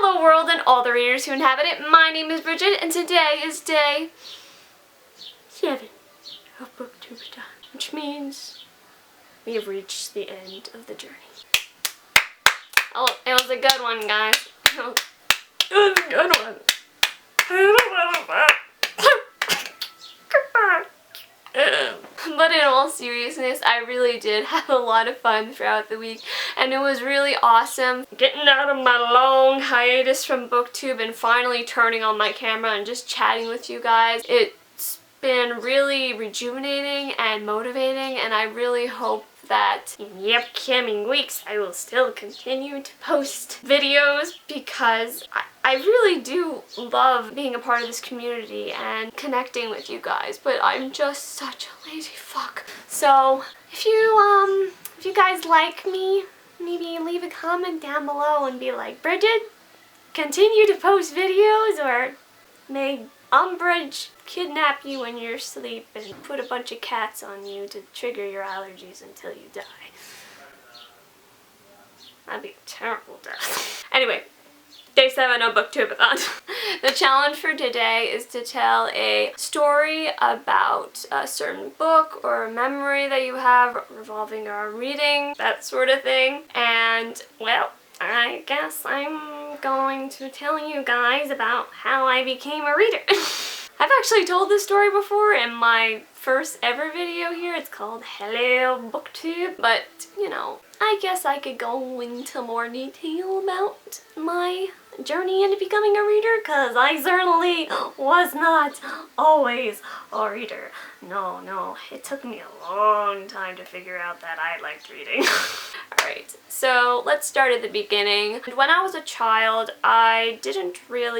Hello world and all the readers who inhabit it. My name is Bridget and today is day 7 of BOOKTUBEATHON, which means we have reached the end of the journey. Oh, it was a good one, guys. It was a good one. But in all seriousness, I really did have a lot of fun throughout the week, and it was really awesome getting out of my long hiatus from BookTube and finally turning on my camera and just chatting with you guys. It's been really rejuvenating and motivating, and I really hope that in the upcoming weeks I will still continue to post videos because I really do love being a part of this community and connecting with you guys, but I'm just such a lazy fuck. So if you guys like me, maybe leave a comment down below and be like, Bridget, continue to post videos, or may Umbridge kidnap you in your sleep and put a bunch of cats on you to trigger your allergies until you die. That'd be a terrible death. Anyway, day 7 of BOOKTUBEATHON. The challenge for today is to tell a story about a certain book or a memory that you have revolving around reading, that sort of thing. And, well, I guess I'm going to tell you guys about how I became a reader. I've actually told this story before in my first ever video here. It's called Hello BookTube, but you know, I guess I could go into more detail about my journey into becoming a reader, because I certainly was not always a reader. No, it took me a long time to figure out that I liked reading. Alright, so let's start at the beginning. When I was a child, I didn't feel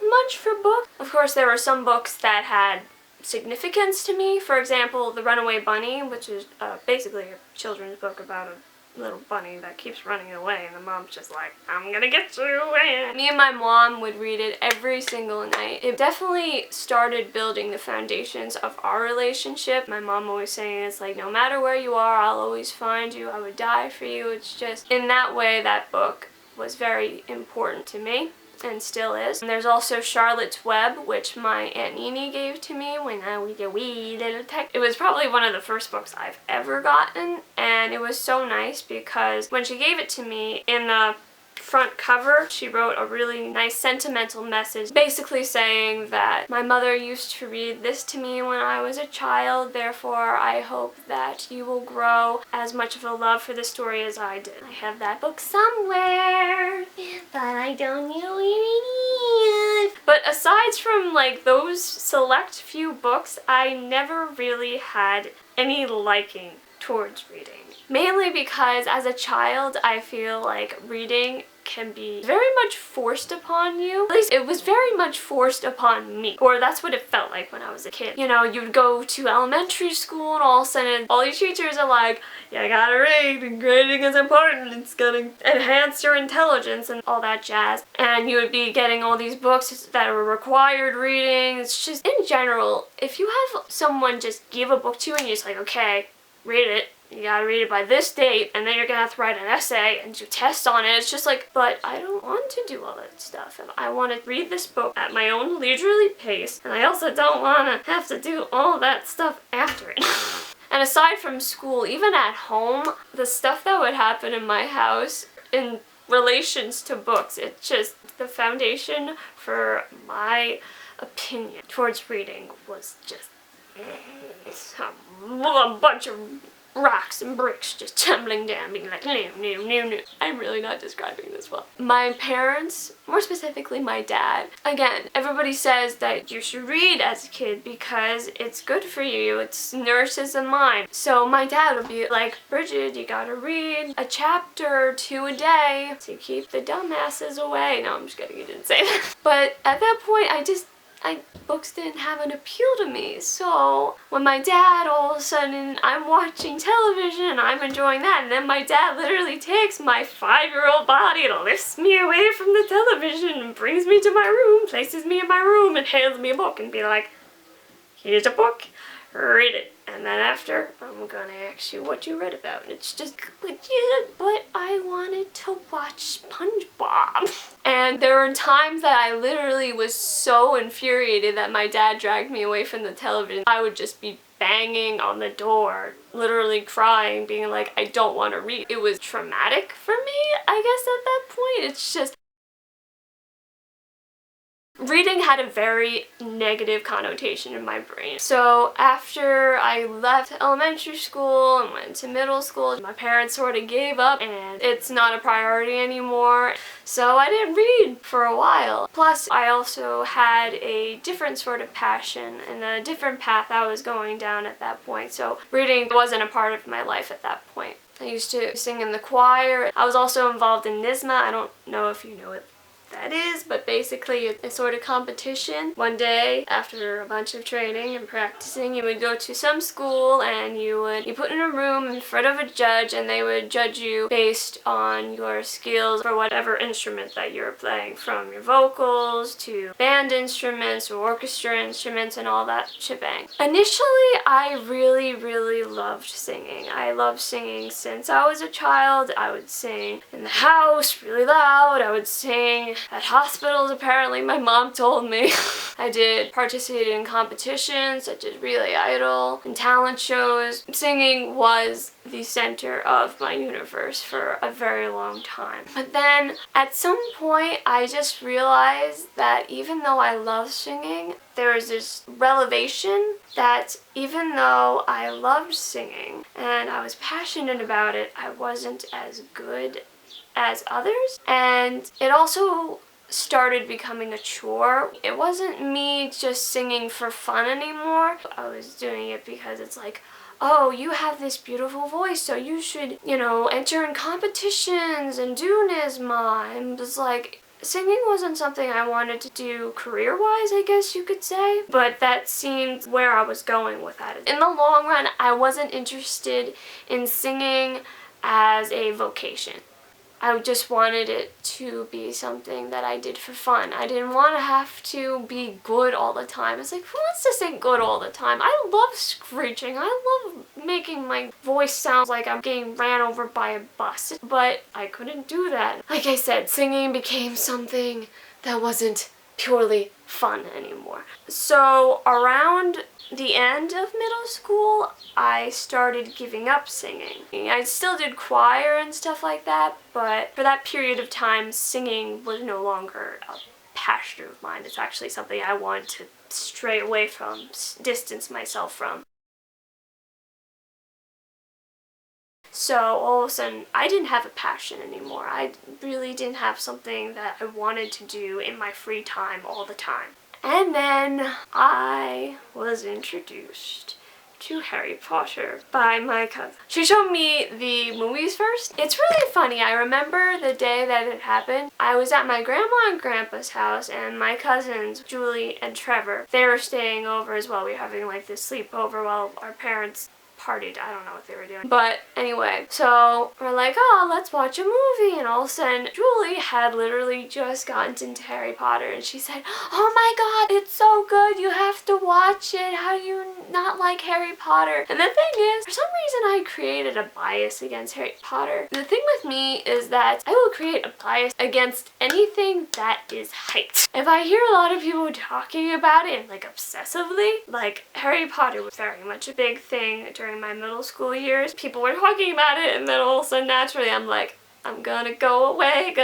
much for books. Of course, there were some books that had significance to me. For example, The Runaway Bunny, which is basically a children's book about a little bunny that keeps running away, and the mom's just like, I'm gonna get you. And me and my mom would read it every single night. It definitely started building the foundations of our relationship. My mom always saying, it's like, no matter where you are, I'll always find you, I would die for you. It's just, in that way, that book was very important to me. And still is. And there's also Charlotte's Web, which my Aunt Nini gave to me when I was a wee little tech. It was probably one of the first books I've ever gotten, and it was so nice because when she gave it to me, in the front cover she wrote a really nice sentimental message, basically saying that my mother used to read this to me when I was a child, therefore I hope that you will grow as much of a love for the story as I did. I have that book somewhere, but I don't know where it is. But aside from like those select few books, I never really had any liking towards reading. Mainly because as a child, I feel like reading can be very much forced upon you. At least it was very much forced upon me. Or that's what it felt like when I was a kid. You know, you'd go to elementary school and all of a sudden all your teachers are like, you gotta read, and grading is important, it's gonna enhance your intelligence and all that jazz. And you would be getting all these books that are required reading. It's just, in general, if you have someone just give a book to you and you're just like, okay, read it. You gotta read it by this date, and then you're gonna have to write an essay and do tests on it. It's just like, but I don't want to do all that stuff. I want to read this book at my own leisurely pace, and I also don't want to have to do all that stuff after it. And aside from school, even at home, the stuff that would happen in my house in relations to books, it's just the foundation for my opinion towards reading was just a bunch of rocks and bricks just tumbling down, being like, no. I'm really not describing this well. My parents, more specifically my dad, again, everybody says that you should read as a kid because it's good for you, it nourishes the mind. So my dad would be like, Bridget, you gotta read a chapter or 2 a day to keep the dumbasses away. No, I'm just kidding, he didn't say that. But at that point, books didn't have an appeal to me. So when my dad, all of a sudden, I'm watching television and I'm enjoying that, and then my dad literally takes my 5-year-old body and lifts me away from the television and brings me to my room, places me in my room, and hands me a book and be like, here's a book, read it. And then after, I'm gonna ask you what you read about. And it's just, but I wanted to watch SpongeBob. Mom! And there were times that I literally was so infuriated that my dad dragged me away from the television. I would just be banging on the door, literally crying, being like, I don't want to read. It was traumatic for me, I guess, at that point. It's just, reading had a very negative connotation in my brain. So after I left elementary school and went to middle school, my parents sort of gave up and it's not a priority anymore. So I didn't read for a while. Plus, I also had a different sort of passion and a different path I was going down at that point. So reading wasn't a part of my life at that point. I used to sing in the choir. I was also involved in NYSSMA. I don't know if you know it that is, but basically it's a sort of competition. One day, after a bunch of training and practicing, you would go to some school and you put in a room in front of a judge and they would judge you based on your skills for whatever instrument that you're playing, from your vocals to band instruments or orchestra instruments and all that shebang. Initially, I really loved singing. I loved singing since I was a child. I would sing in the house really loud. I would sing at hospitals, apparently, my mom told me. I did participate in competitions such as Relay Idol and talent shows. Singing was the center of my universe for a very long time. But then at some point I just realized that even though I love singing, there was this revelation that even though I loved singing and I was passionate about it, I wasn't as good as others. And it also started becoming a chore. It wasn't me just singing for fun anymore. I was doing it because it's like, oh, you have this beautiful voice, so you should, enter in competitions and do NYSSMA. And it was like, singing wasn't something I wanted to do career-wise, I guess you could say, but that seemed where I was going with that. In the long run, I wasn't interested in singing as a vocation. I just wanted it to be something that I did for fun. I didn't want to have to be good all the time. It's like, who wants to sing good all the time? I love screeching. I love making my voice sound like I'm getting ran over by a bus. But I couldn't do that. Like I said, singing became something that wasn't purely fun anymore. So around the end of middle school, I started giving up singing. I still did choir and stuff like that, but for that period of time, singing was no longer a passion of mine. It's actually something I wanted to stray away from, distance myself from. So all of a sudden, I didn't have a passion anymore. I really didn't have something that I wanted to do in my free time all the time. And then I was introduced to Harry Potter by my cousin. She showed me the movies first. It's really funny. I remember the day that it happened. I was at my grandma and grandpa's house and my cousins, Julie and Trevor, they were staying over as well. We were having like this sleepover while our parents partied. I don't know what they were doing. But anyway, so we're like, oh, let's watch a movie. And all of a sudden, Julie had literally just gotten into Harry Potter and she said, oh my god, it's so good. You have to watch it. How do you not like Harry Potter? And the thing is, for some reason I created a bias against Harry Potter. The thing with me is that I will create a bias against anything that is hyped. If I hear a lot of people talking about it like obsessively, like Harry Potter was very much a big thing during my middle school years. People were talking about it and then all of a sudden naturally I'm like, I'm gonna go away.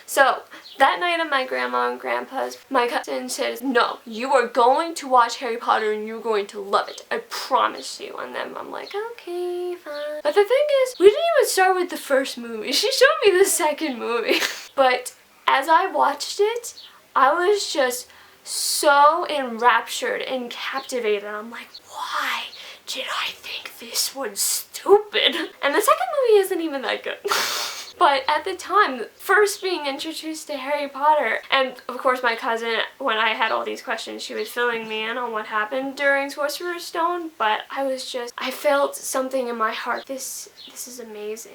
So that night at my grandma and grandpa's, my cousin said, no, you are going to watch Harry Potter and you're going to love it. I promise you. And then I'm like, okay, fine. But the thing is, we didn't even start with the first movie. She showed me the second movie. But as I watched it, I was just so enraptured and captivated. I'm like, why did I think this was stupid? And the second movie isn't even that good. But at the time, first being introduced to Harry Potter, and of course my cousin, when I had all these questions, she was filling me in on what happened during Sorcerer's Stone, but I felt something in my heart. This is amazing.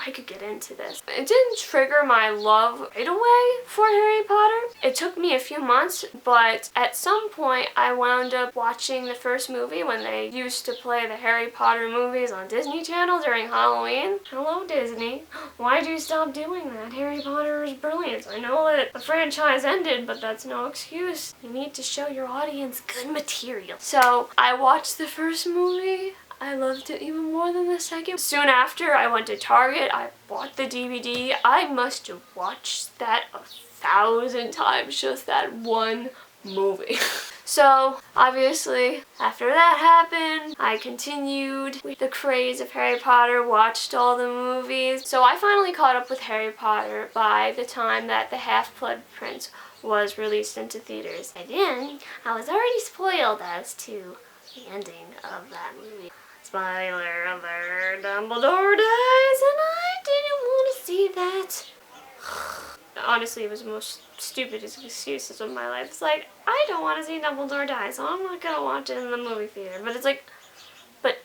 I could get into this. It didn't trigger my love right away for Harry Potter. It took me a few months, but at some point I wound up watching the first movie when they used to play the Harry Potter movies on Disney Channel during Halloween. Hello, Disney. Why'd you stop doing that? Harry Potter is brilliant. I know that the franchise ended, but that's no excuse. You need to show your audience good material. So I watched the first movie. I loved it even more than the second. Soon after, I went to Target. I bought the DVD. I must have watched that 1,000 times, just that one movie. So, obviously, after that happened, I continued with the craze of Harry Potter, watched all the movies. So I finally caught up with Harry Potter by the time that The Half-Blood Prince was released into theaters. And then, I was already spoiled as to the ending of that movie. Spoiler alert, Dumbledore dies, and I didn't want to see that. Honestly, it was the most stupidest excuses of my life. It's like, I don't want to see Dumbledore die, so I'm not gonna watch it in the movie theater. But it's like, but,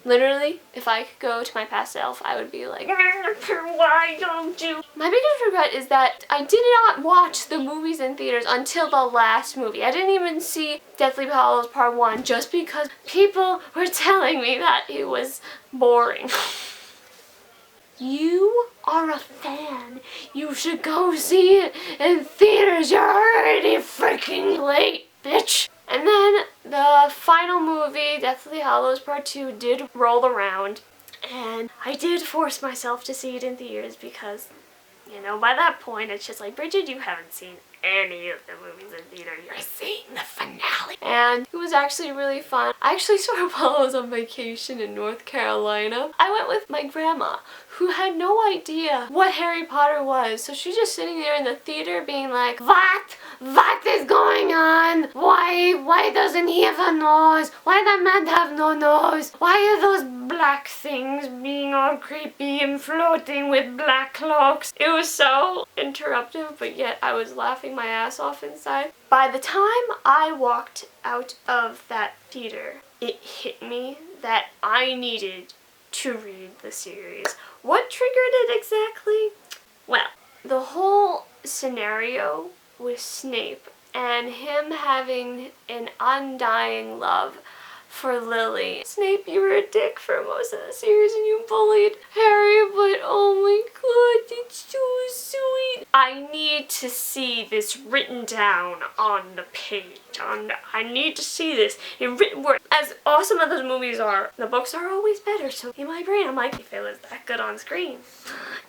literally, if I could go to my past self, I would be like, why don't you? My biggest regret is that I did not watch the movies in theaters until the last movie. I didn't even see Deathly Hallows Part 1 just because people were telling me that it was boring. You are a fan. You should go see it in theaters. You're already freaking late, bitch. And then the final movie, Deathly Hallows Part 2, did roll around. And I did force myself to see it in theaters because, you know, by that point it's just like, Bridget, you haven't seen any of the movies in theater. You're seeing the finale. And it was actually really fun. I actually saw it while I was on vacation in North Carolina. I went with my grandma, who had no idea what Harry Potter was. So she's just sitting there in the theater being like, what? What is going on? Why doesn't he have a nose? Why does man have no nose? Why are those black things being all creepy and floating with black cloaks? It was so interruptive, but yet I was laughing my ass off inside. By the time I walked out of that theater, it hit me that I needed to read the series. What triggered it exactly? Well, the whole scenario with Snape and him having an undying love for Lily. Snape, you were a dick for most of the series and you bullied Harry, but oh my god, it's so sweet. I need to see this written down on the page. I need to see this in written word. As awesome as those movies are, the books are always better, so in my brain I'm like, if it was that good on screen,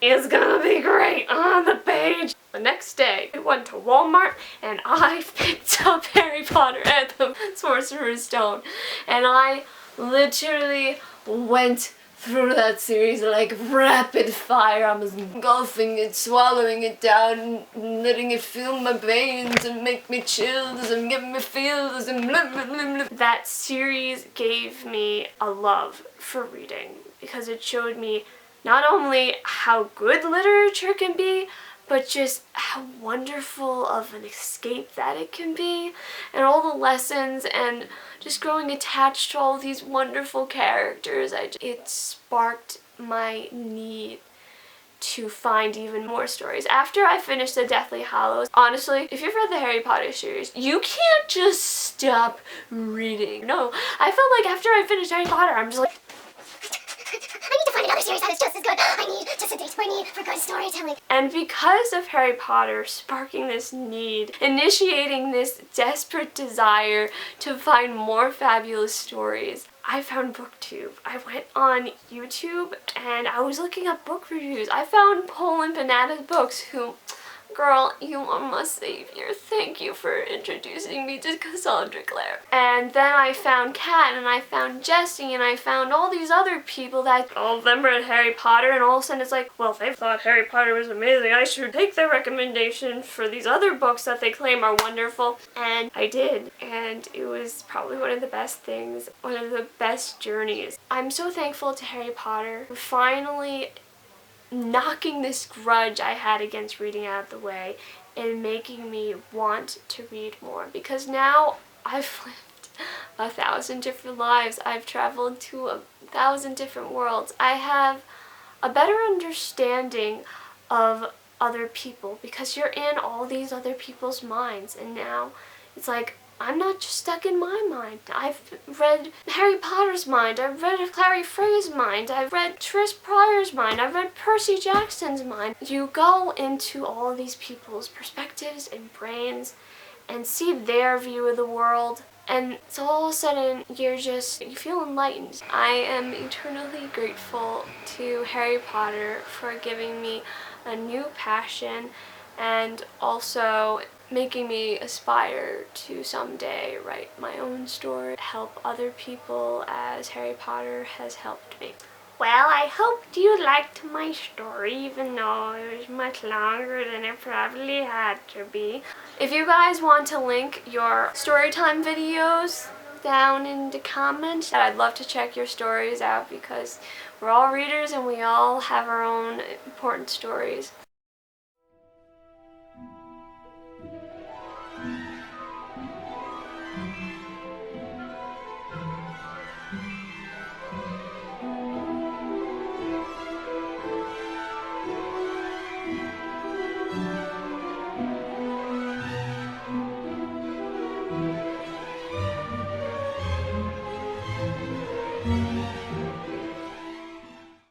it's gonna be great on the page. The next day, I went to Walmart and I picked up Harry Potter and the Sorcerer's Stone. And I literally went through that series like rapid fire. I was engulfing it, swallowing it down, letting it fill my veins and make me chills and give me feels and blah, blah, blah, blah. That series gave me a love for reading because it showed me not only how good literature can be, but just how wonderful of an escape that it can be, and all the lessons, and just growing attached to all these wonderful characters. It sparked my need to find even more stories. After I finished the Deathly Hallows, honestly, if you've read the Harry Potter series, you can't just stop reading. No, I felt like after I finished Harry Potter, I'm just like, I need to find another series that is just as good. I need just a taste for need for good storytelling. And because of Harry Potter sparking this need, initiating this desperate desire to find more fabulous stories, I found BookTube. I went on YouTube and I was looking up book reviews. I found Poland Bananas Books, who, girl, you are my savior. Thank you for introducing me to Cassandra Clare. And then I found Kat, and I found Jessie, and I found all these other people that all of them read Harry Potter, and all of a sudden it's like, well, if they thought Harry Potter was amazing, I should take their recommendation for these other books that they claim are wonderful. And I did, and it was probably one of the best things, one of the best journeys. I'm so thankful to Harry Potter for finally knocking this grudge I had against reading out of the way and making me want to read more, because now I've lived 1,000 different lives. I've traveled to 1,000 different worlds. I have a better understanding of other people because you're in all these other people's minds, and now it's like I'm not just stuck in my mind. I've read Harry Potter's mind, I've read Clary Frey's mind, I've read Tris Pryor's mind, I've read Percy Jackson's mind. You go into all of these people's perspectives and brains and see their view of the world, and so all of a sudden you feel enlightened. I am eternally grateful to Harry Potter for giving me a new passion and also making me aspire to someday write my own story, help other people as Harry Potter has helped me. Well, I hope you liked my story, even though it was much longer than it probably had to be. If you guys want to link your storytime videos down in the comments, I'd love to check your stories out because we're all readers and we all have our own important stories.